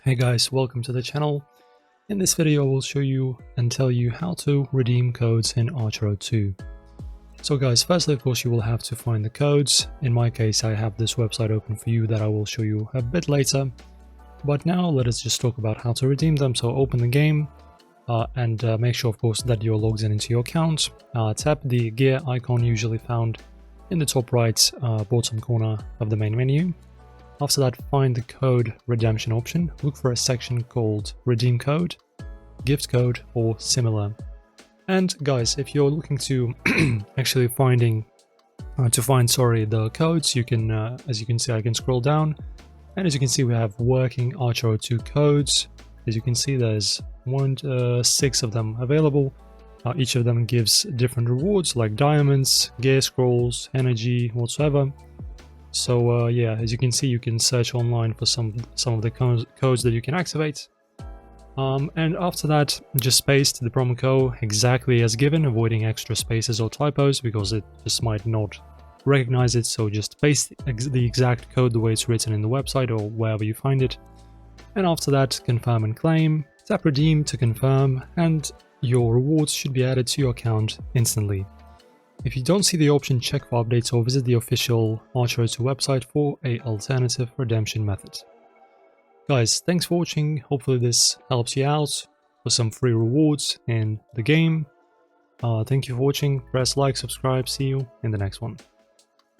Hey guys, welcome to the channel. In this video I will show you and tell you how to redeem codes in Archero 2. So guys, firstly of course you will have to find the codes. In my case I have this website open for you that I will show you a bit later. But now let us just talk about how to redeem them. So open the game and make sure of course that you're logged in into your account. Tap the gear icon usually found in the top right bottom corner of the main menu. After that, find the code redemption option, look for a section called redeem code, gift code or similar. And guys, if you're looking to actually find the codes, you can as you can see I can scroll down, and as you can see we have working Archero 2 codes. As you can see there's 6 of them available. Each of them gives different rewards like diamonds, gear scrolls, energy, whatsoever. So yeah, as you can see, you can search online for some of the codes that you can activate. And after that, just paste the promo code exactly as given, avoiding extra spaces or typos because it just might not recognize it. So just paste the exact code the way it's written in the website or wherever you find it. And after that, confirm and claim, tap redeem to confirm, and your rewards should be added to your account instantly. If you don't see the option, check for updates or visit the official Archero 2 website for an alternative redemption method. Guys, thanks for watching. Hopefully this helps you out for some free rewards in the game. Thank you for watching. Press like, subscribe. See you in the next one.